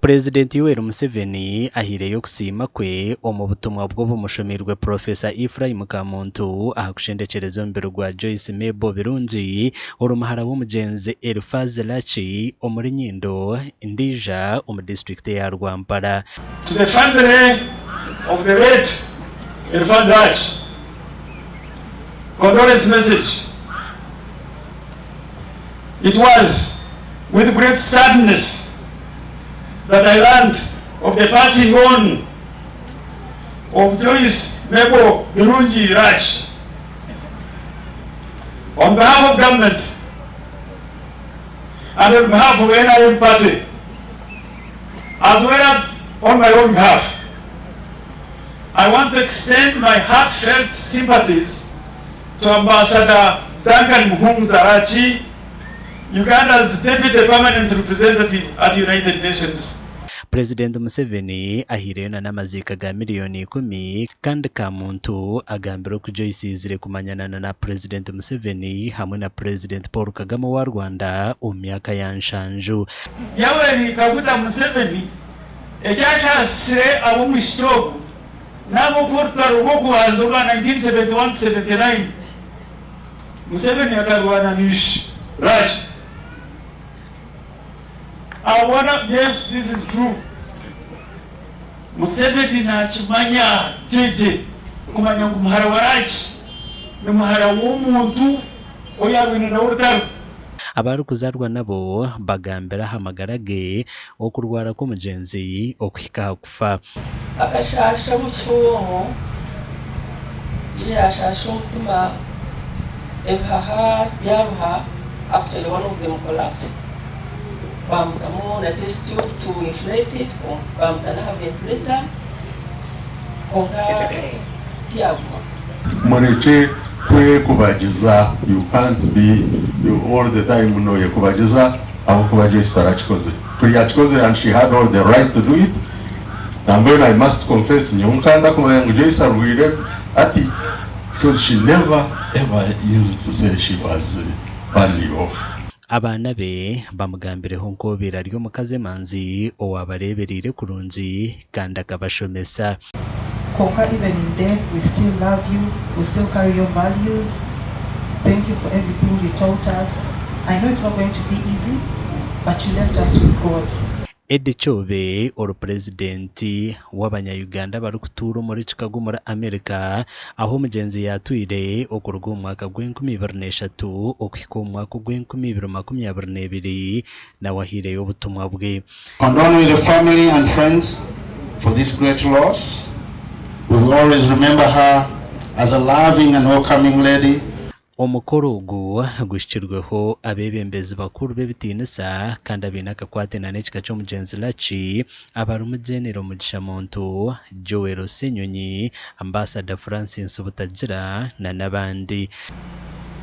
President Yoweri Museveni ahireyo kusima kwe omu butumwa bwo bumushomirwe Professor Ephraim Kamuntu ahakushendekereza ombero gwa Joyce Mebo birungi orumuhara w'omugenzi Elfaz Lachi omuri Nyindo Ndija omu district ya Rwampara. To the family of the late Elfaz Lachi, condolence message. It was with great sadness that I learned of the passing on of Joyce Mebo Birungi Lachi. On behalf of government and on behalf of NRM party, as well as on my own behalf, I want to extend my heartfelt sympathies to Ambassador Duncan Muhumuza Lachi, Uganda's Deputy Permanent Representative at United Nations. President Museveni ahireyo n'amazika ga miliyoni 10 kandi Kamuntu agambira ko Joyce izire kumanyana na President Museveni hamwe na President Paul Kagame wa Rwanda mu myaka ya nshanju. Yoweri Kaguta Museveni ekyashasire abo mu shitobu nabo kurutaro rwo kubanza rwa 1971-79 Museveni akarwana nishi Lachi. Yes, this is true. Museveni nakimanya jeje kumanya umuhara wa Lachi n'umuhara w'omuntu oyabinira urutaro. Abari kuzarwa nabo bagambira hamagarage okurwara ko mugenzi okwika kufa. Akashasha mukifumo yashasha umutima ebaha yaruha after one of them collapsed. Bamukamo na test tube to inflate it, bamutana have ventilator, konga kiavu. Mureke kwe kubagiza, you can't be you all the time unoye kubagiza abo kubagiza sarachikoze. Kuri yachikoze and she had all the right to do it. And when I must confess, nyunkanda kumanya Joyce arwire ati because she never ever used to say she was badly off. Abana be bamugambireho nko biraryo mukaze manzi owabareberire kurunzi kandi akabashomesa. Konka, even in death we still love you, we still carry your values. Thank you for everything you taught us. I know it's not going to be easy, but you left us with God. Edi Chobe oro presidenti w'abanya-Uganda bari kutura muri Chicago muri Amerika aho mugenzi yatwire okurwa umwaka gw'2023 okwika umwaka gw'2022 na wahire y'obutumwa bwe. Condole with the family and friends for this great loss. We will always remember her as a loving and welcoming lady. Omukoro ogu gushikirweho abebembezi bakuru bebitinisa kandi abinaka kwatena n'ekika ky'omugenzi Lachi abari umugenero Mugisha Muntu, Joel Senyonyi, Ambassador Francis Butagira na nabandi.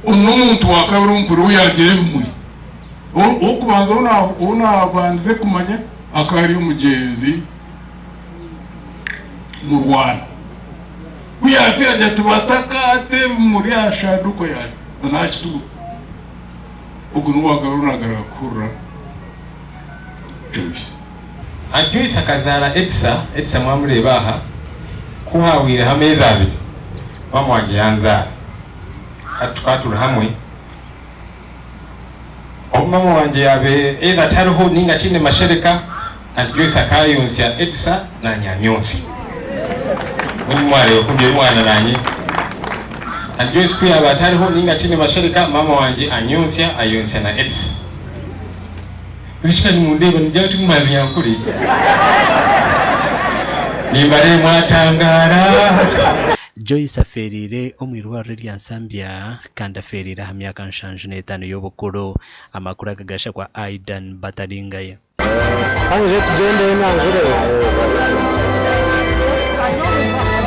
Umuntu wakabiri umpuru yagemwe okubanza unabanze kumanya akari umugenzi mu Rwanda. We are fear that watakate muri ashaduko yayo nachitu ugunwa garuna garakura Joyce Joyce akazara Edsa mwamurebaha kuhawire hameza abiri bamwanje yanza atwatura hamwe omama wanje yabe either tariho ninga chine mashereka and Joyce akayonsya Edsa na nyanyonsi umware okumbye mwana nanyi and Joyce kuya batariho ninga chine mashereka mama wanje ayonsya na Edsa bishika ni mundebe njya tumwali yankuri nimbare mwatangara. Joyce aferire omwirwaro rya Nsambya kandi aferire ha myaka nshanju n'etano y'obukuru. Amakuru agagasha kwa Aidan Bataringaya. Anje tugende nanjure